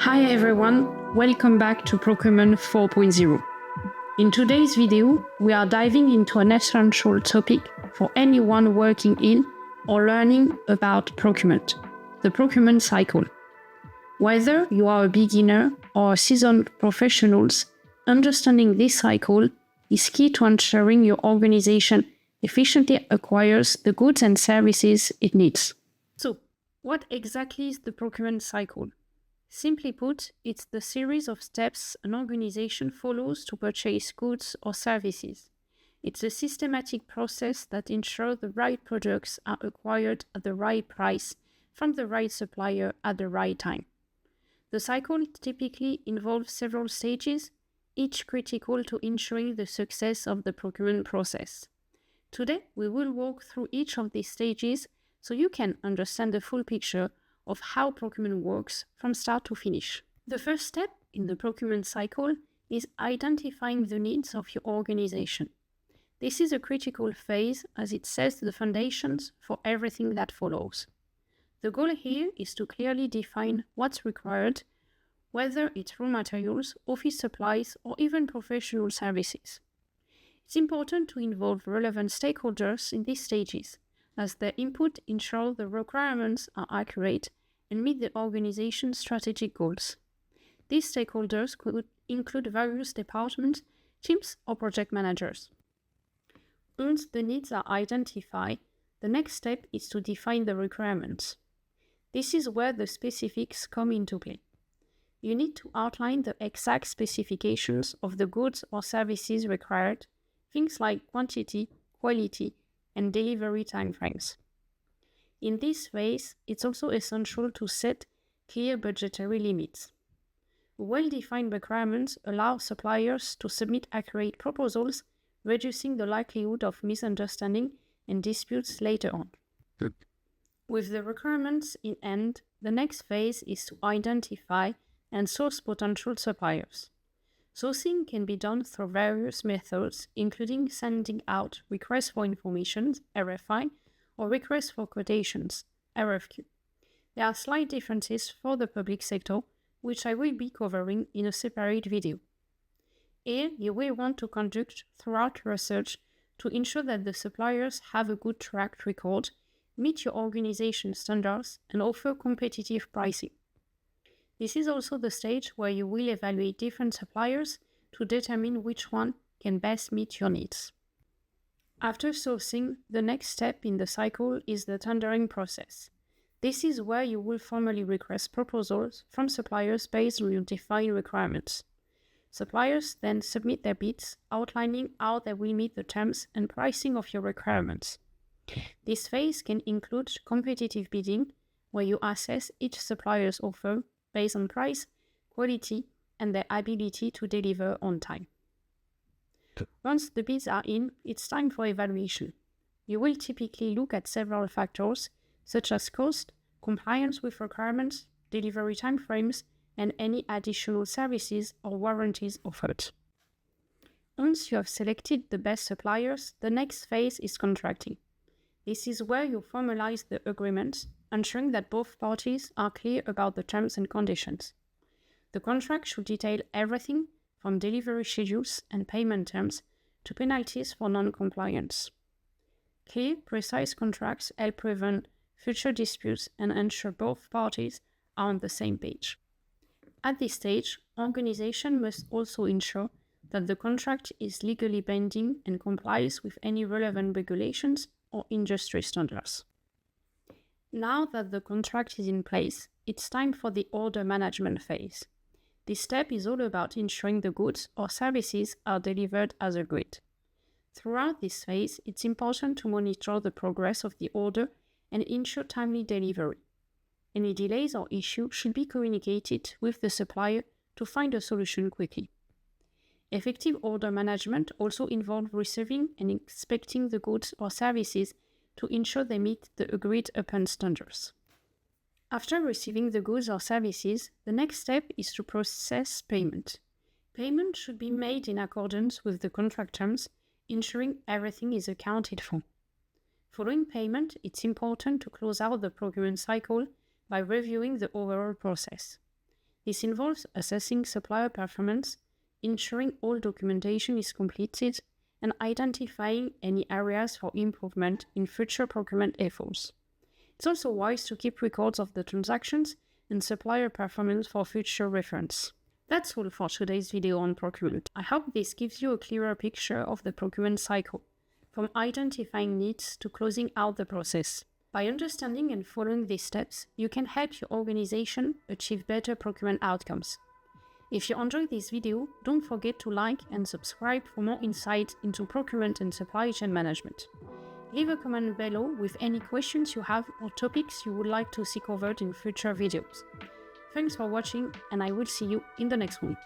Hi everyone, welcome back to Procurement 4.0. In today's video, we are diving into an essential topic for anyone working in or learning about procurement, the procurement cycle. Whether you are a beginner or a seasoned professional, understanding this cycle is key to ensuring your organization efficiently acquires the goods and services it needs. So, what exactly is the procurement cycle? Simply put, it's the series of steps an organization follows to purchase goods or services. It's a systematic process that ensures the right products are acquired at the right price from the right supplier at the right time. The cycle typically involves several stages, each critical to ensuring the success of the procurement process. Today, we will walk through each of these stages so you can understand the full picture of how procurement works from start to finish. The first step in the procurement cycle is identifying the needs of your organization. This is a critical phase as it sets the foundations for everything that follows. The goal here is to clearly define what's required, whether it's raw materials, office supplies, or even professional services. It's important to involve relevant stakeholders in these stages, as their input ensures the requirements are accurate and meet the organization's strategic goals. These stakeholders could include various departments, teams, or project managers. Once the needs are identified, the next step is to define the requirements. This is where the specifics come into play. You need to outline the exact specifications of the goods or services required, things like quantity, quality, and delivery timeframes. In this phase, it's also essential to set clear budgetary limits. Well-defined requirements allow suppliers to submit accurate proposals, reducing the likelihood of misunderstanding and disputes later on. Good. With the requirements in hand, the next phase is to identify and source potential suppliers. Sourcing can be done through various methods, including sending out requests for information, RFI, or requests for quotations, RFQ. There are slight differences for the public sector, which I will be covering in a separate video. Here, you will want to conduct thorough research to ensure that the suppliers have a good track record, meet your organization standards, and offer competitive pricing. This is also the stage where you will evaluate different suppliers to determine which one can best meet your needs. After sourcing, the next step in the cycle is the tendering process. This is where you will formally request proposals from suppliers based on your defined requirements. Suppliers then submit their bids, outlining how they will meet the terms and pricing of your requirements. This phase can include competitive bidding, where you assess each supplier's offer based on price, quality, and their ability to deliver on time. Once the bids are in, it's time for evaluation. You will typically look at several factors, such as cost, compliance with requirements, delivery timeframes, and any additional services or warranties offered. Once you have selected the best suppliers, the next phase is contracting. This is where you formalize the agreements, ensuring that both parties are clear about the terms and conditions. The contract should detail everything from delivery schedules and payment terms to penalties for non-compliance. Clear, precise contracts help prevent future disputes and ensure both parties are on the same page. At this stage, organizations must also ensure that the contract is legally binding and complies with any relevant regulations or industry standards. Now that the contract is in place, it's time for the order management phase. This step is all about ensuring the goods or services are delivered as agreed. Throughout this phase, it's important to monitor the progress of the order and ensure timely delivery. Any delays or issues should be communicated with the supplier to find a solution quickly. Effective order management also involves receiving and inspecting the goods or services to ensure they meet the agreed-upon standards. After receiving the goods or services, the next step is to process payment. Payment should be made in accordance with the contract terms, ensuring everything is accounted for. Following payment, it's important to close out the procurement cycle by reviewing the overall process. This involves assessing supplier performance, ensuring all documentation is completed, and identifying any areas for improvement in future procurement efforts. It's also wise to keep records of the transactions and supplier performance for future reference. That's all for today's video on procurement. I hope this gives you a clearer picture of the procurement cycle, from identifying needs to closing out the process. By understanding and following these steps, you can help your organization achieve better procurement outcomes. If you enjoyed this video, don't forget to like and subscribe for more insight into procurement and supply chain management. Leave a comment below with any questions you have or topics you would like to see covered in future videos. Thanks for watching, and I will see you in the next one.